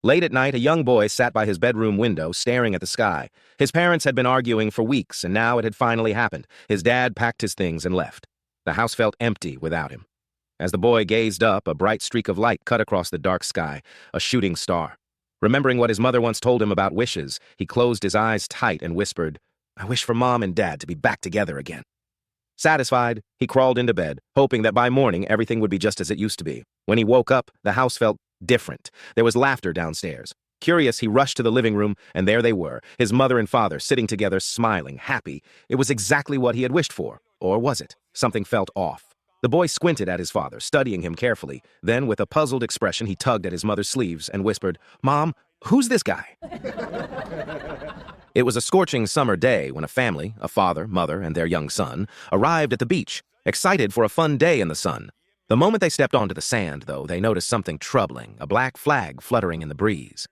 Late at night, a young boy sat by his bedroom window, staring at the sky. His parents had been arguing for weeks, and now it had finally happened. His dad packed his things and left. The house felt empty without him. As the boy gazed up, a bright streak of light cut across the dark sky, a shooting star. Remembering what his mother once told him about wishes, he closed his eyes tight and whispered, "I wish for Mom and Dad to be back together again." Satisfied, he crawled into bed, hoping that by morning everything would be just as it used to be. When he woke up, the house felt different. There was laughter downstairs. Curious, he rushed to the living room, and there they were, his mother and father sitting together, smiling, happy. It was exactly what he had wished for. Or was it? Something felt off. The boy squinted at his father, studying him carefully. Then, with a puzzled expression, he tugged at his mother's sleeves and whispered, "Mom, who's this guy?" It was a scorching summer day when a family, a father, mother, and their young son, arrived at the beach, excited for a fun day in the sun. The moment they stepped onto the sand, though, they noticed something troubling, a black flag fluttering in the breeze.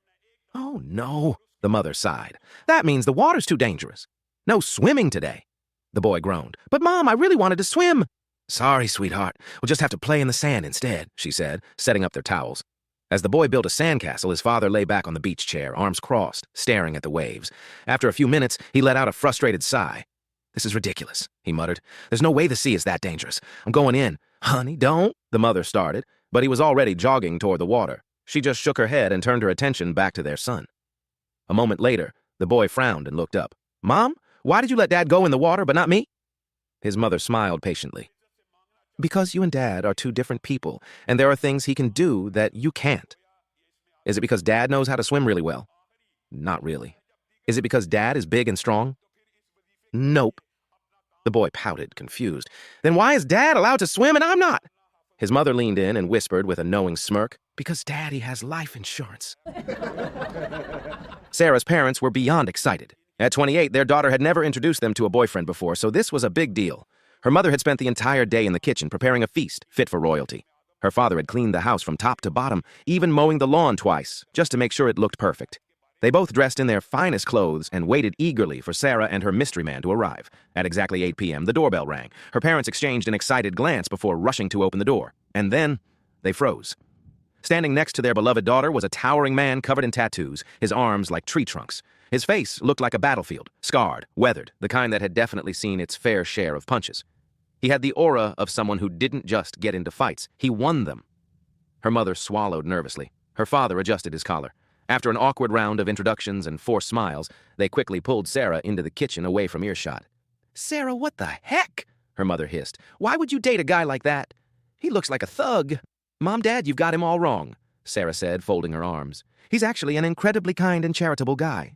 "Oh, no," the mother sighed. "That means the water's too dangerous. No swimming today." The boy groaned. "But, Mom, I really wanted to swim." "Sorry, sweetheart. We'll just have to play in the sand instead," she said, setting up their towels. As the boy built a sandcastle, his father lay back on the beach chair, arms crossed, staring at the waves. After a few minutes, he let out a frustrated sigh. "This is ridiculous," he muttered. "There's no way the sea is that dangerous. I'm going in." "Honey, don't," the mother started, but he was already jogging toward the water. She just shook her head and turned her attention back to their son. A moment later, the boy frowned and looked up. "Mom, why did you let Dad go in the water but not me?" His mother smiled patiently. "Because you and Dad are two different people, and there are things he can do that you can't." "Is it because Dad knows how to swim really well?" "Not really." "Is it because Dad is big and strong?" "Nope." The boy pouted, confused. "Then why is Dad allowed to swim and I'm not?" His mother leaned in and whispered with a knowing smirk, "Because Daddy has life insurance." Sarah's parents were beyond excited. At 28, their daughter had never introduced them to a boyfriend before, so this was a big deal. Her mother had spent the entire day in the kitchen preparing a feast fit for royalty. Her father had cleaned the house from top to bottom, even mowing the lawn twice, just to make sure it looked perfect. They both dressed in their finest clothes and waited eagerly for Sarah and her mystery man to arrive. At exactly 8 p.m., the doorbell rang. Her parents exchanged an excited glance before rushing to open the door. And then, they froze. Standing next to their beloved daughter was a towering man covered in tattoos, his arms like tree trunks. His face looked like a battlefield, scarred, weathered, the kind that had definitely seen its fair share of punches. He had the aura of someone who didn't just get into fights, he won them. Her mother swallowed nervously. Her father adjusted his collar. After an awkward round of introductions and forced smiles, they quickly pulled Sarah into the kitchen away from earshot. "Sarah, what the heck?" her mother hissed. "Why would you date a guy like that? He looks like a thug." "Mom, Dad, you've got him all wrong," Sarah said, folding her arms. "He's actually an incredibly kind and charitable guy."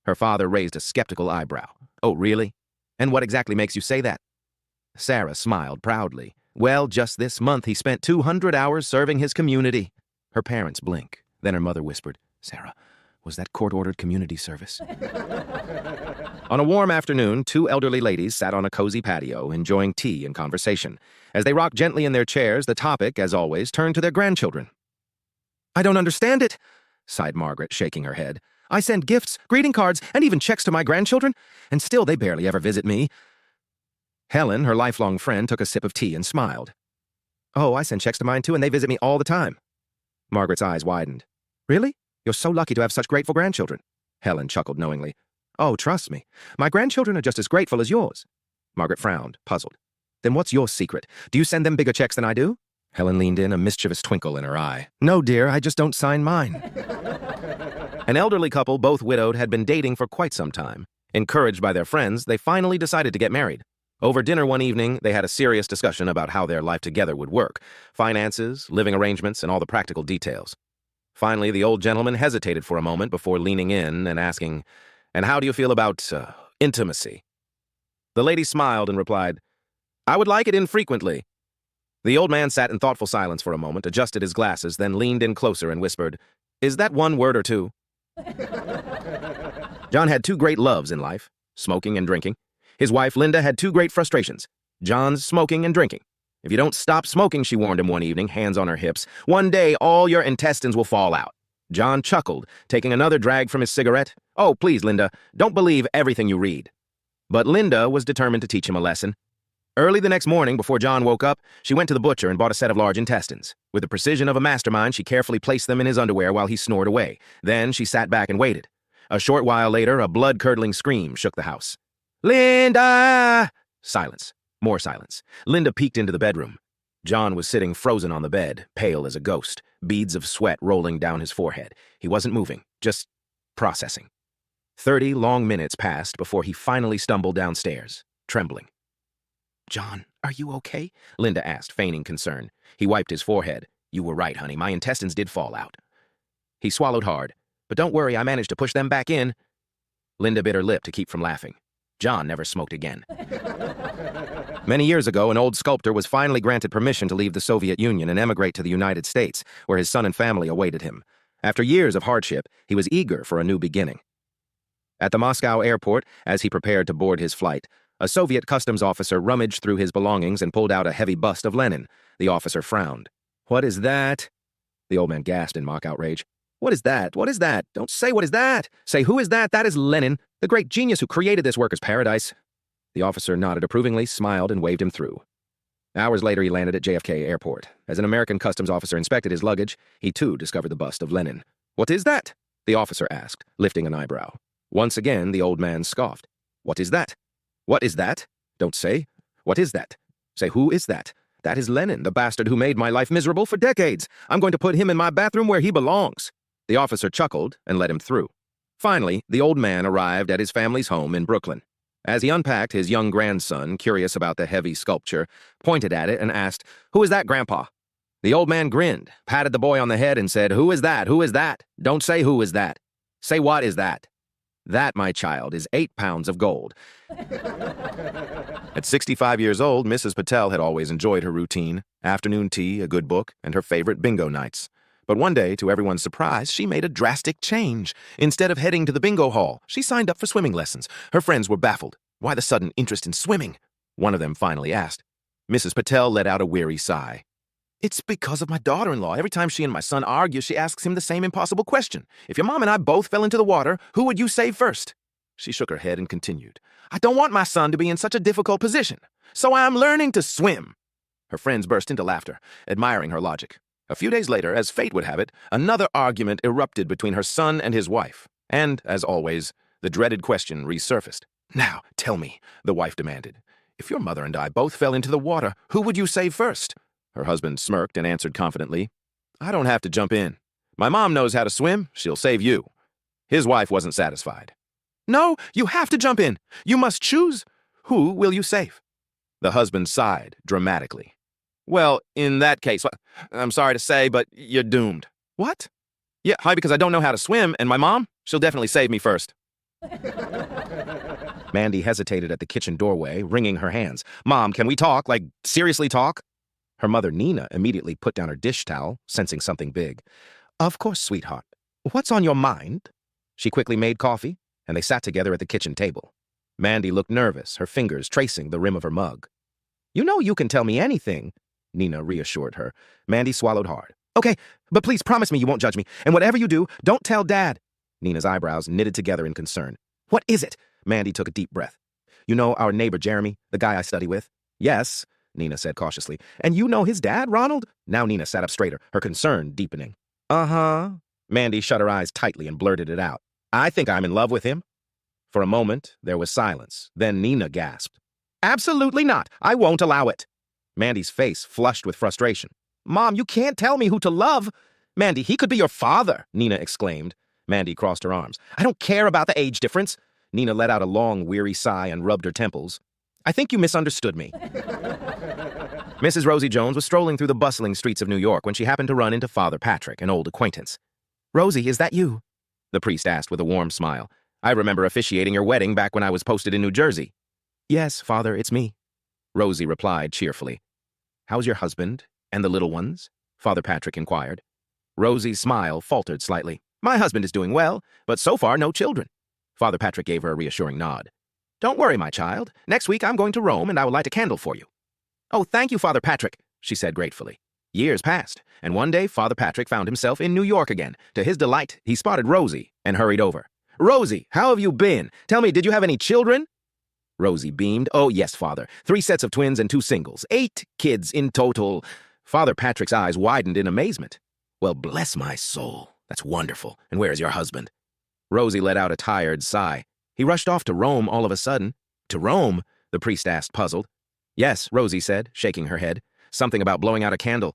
Her father raised a skeptical eyebrow. "Oh, really? And what exactly makes you say that?" Sarah smiled proudly. "Well, just this month he spent 200 hours serving his community." Her parents blinked. Then her mother whispered, "Sarah, was that court-ordered community service?" On a warm afternoon, two elderly ladies sat on a cozy patio, enjoying tea and conversation. As they rocked gently in their chairs, the topic, as always, turned to their grandchildren. "I don't understand it," sighed Margaret, shaking her head. "I send gifts, greeting cards, and even checks to my grandchildren, and still they barely ever visit me." Helen, her lifelong friend, took a sip of tea and smiled. "Oh, I send checks to mine too, and they visit me all the time." Margaret's eyes widened. "Really? You're so lucky to have such grateful grandchildren." Helen chuckled knowingly. "Oh, trust me. My grandchildren are just as grateful as yours." Margaret frowned, puzzled. "Then what's your secret? Do you send them bigger checks than I do?" Helen leaned in, a mischievous twinkle in her eye. "No, dear, I just don't sign mine." An elderly couple, both widowed, had been dating for quite some time. Encouraged by their friends, they finally decided to get married. Over dinner one evening, they had a serious discussion about how their life together would work, finances, living arrangements, and all the practical details. Finally, the old gentleman hesitated for a moment before leaning in and asking, "And how do you feel about, intimacy?" The lady smiled and replied, "I would like it infrequently." The old man sat in thoughtful silence for a moment, adjusted his glasses, then leaned in closer and whispered, "Is that one word or two?" John had two great loves in life, smoking and drinking. His wife, Linda, had two great frustrations, John's smoking and drinking. "If you don't stop smoking," she warned him one evening, hands on her hips, "one day all your intestines will fall out." John chuckled, taking another drag from his cigarette. "Oh, please, Linda, don't believe everything you read." But Linda was determined to teach him a lesson. Early the next morning, before John woke up, she went to the butcher and bought a set of large intestines. With the precision of a mastermind, she carefully placed them in his underwear while he snored away. Then she sat back and waited. A short while later, a blood-curdling scream shook the house. "Linda!" Silence. More silence. Linda peeked into the bedroom. John was sitting frozen on the bed, pale as a ghost, beads of sweat rolling down his forehead. He wasn't moving, just processing. 30 long minutes passed before he finally stumbled downstairs, trembling. "John, are you okay?" Linda asked, feigning concern. He wiped his forehead. "You were right, honey. My intestines did fall out." He swallowed hard. "But don't worry, I managed to push them back in." Linda bit her lip to keep from laughing. John never smoked again. Many years ago, an old sculptor was finally granted permission to leave the Soviet Union and emigrate to the United States, where his son and family awaited him. After years of hardship, he was eager for a new beginning. At the Moscow airport, as he prepared to board his flight, a Soviet customs officer rummaged through his belongings and pulled out a heavy bust of Lenin. The officer frowned. "What is that?" The old man gasped in mock outrage. "What is that? What is that? Don't say what is that. Say who is that? That is Lenin, the great genius who created this workers' paradise." The officer nodded approvingly, smiled, and waved him through. Hours later, he landed at JFK Airport. As an American customs officer inspected his luggage, he too discovered the bust of Lenin. "What is that?" the officer asked, lifting an eyebrow. Once again, the old man scoffed. "What is that? What is that? Don't say. What is that? Say, who is that? That is Lenin, the bastard who made my life miserable for decades. I'm going to put him in my bathroom where he belongs." The officer chuckled and let him through. Finally, the old man arrived at his family's home in Brooklyn. As he unpacked, his young grandson, curious about the heavy sculpture, pointed at it and asked, "Who is that, Grandpa?" The old man grinned, patted the boy on the head, and said, "Who is that? Who is that? Don't say who is that. Say what is that. That, my child, is 8 pounds of gold." At 65 years old, Mrs. Patel had always enjoyed her routine, afternoon tea, a good book, and her favorite bingo nights. But one day, to everyone's surprise, she made a drastic change. Instead of heading to the bingo hall, she signed up for swimming lessons. Her friends were baffled. Why the sudden interest in swimming? One of them finally asked. Mrs. Patel let out a weary sigh. "It's because of my daughter-in-law. Every time she and my son argue, she asks him the same impossible question. If your mom and I both fell into the water, who would you save first?" She shook her head and continued. "I don't want my son to be in such a difficult position, so I am learning to swim." Her friends burst into laughter, admiring her logic. A few days later, as fate would have it, another argument erupted between her son and his wife. And, as always, the dreaded question resurfaced. "Now, tell me," the wife demanded, "if your mother and I both fell into the water, who would you save first?" Her husband smirked and answered confidently, "I don't have to jump in. My mom knows how to swim. She'll save you." His wife wasn't satisfied. "No, you have to jump in. You must choose. Who will you save?" The husband sighed dramatically. "Well, in that case, I'm sorry to say, but you're doomed." "What?" "Yeah, hi, because I don't know how to swim, and my mom, she'll definitely save me first." Mandy hesitated at the kitchen doorway, wringing her hands. "Mom, can we talk? Like, seriously talk?" Her mother, Nina, immediately put down her dish towel, sensing something big. "Of course, sweetheart. What's on your mind?" She quickly made coffee, and they sat together at the kitchen table. Mandy looked nervous, her fingers tracing the rim of her mug. "You know you can tell me anything," Nina reassured her. Mandy swallowed hard. "Okay, but please promise me you won't judge me, and whatever you do, don't tell Dad." Nina's eyebrows knitted together in concern. "What is it?" Mandy took a deep breath. "You know our neighbor Jeremy, the guy I study with?" "Yes," Nina said cautiously. "And you know his dad, Ronald?" Now Nina sat up straighter, her concern deepening. "Uh-huh." Mandy shut her eyes tightly and blurted it out. "I think I'm in love with him." For a moment, there was silence. Then Nina gasped. "Absolutely not. I won't allow it." Mandy's face flushed with frustration. "Mom, you can't tell me who to love." "Mandy, he could be your father," Nina exclaimed. Mandy crossed her arms. "I don't care about the age difference." Nina let out a long, weary sigh and rubbed her temples. "I think you misunderstood me." Mrs. Rosie Jones was strolling through the bustling streets of New York when she happened to run into Father Patrick, an old acquaintance. "Rosie, is that you?" the priest asked with a warm smile. "I remember officiating your wedding back when I was posted in New Jersey." "Yes, Father, it's me," Rosie replied cheerfully. "How's your husband and the little ones?" Father Patrick inquired. Rosie's smile faltered slightly. "My husband is doing well, but so far no children." Father Patrick gave her a reassuring nod. "Don't worry, my child. Next week I'm going to Rome and I will light a candle for you." "Oh, thank you, Father Patrick," she said gratefully. Years passed, and one day Father Patrick found himself in New York again. To his delight, he spotted Rosie and hurried over. "Rosie, how have you been? Tell me, did you have any children?" Rosie beamed. Oh, yes, Father. 3 sets of twins and 2 singles. 8 kids in total. Father Patrick's eyes widened in amazement. Well, bless my soul. That's wonderful. And where's your husband? Rosie let out a tired sigh. He rushed off to Rome all of a sudden. To Rome? The priest asked, puzzled. Yes, Rosie said, shaking her head. Something about blowing out a candle.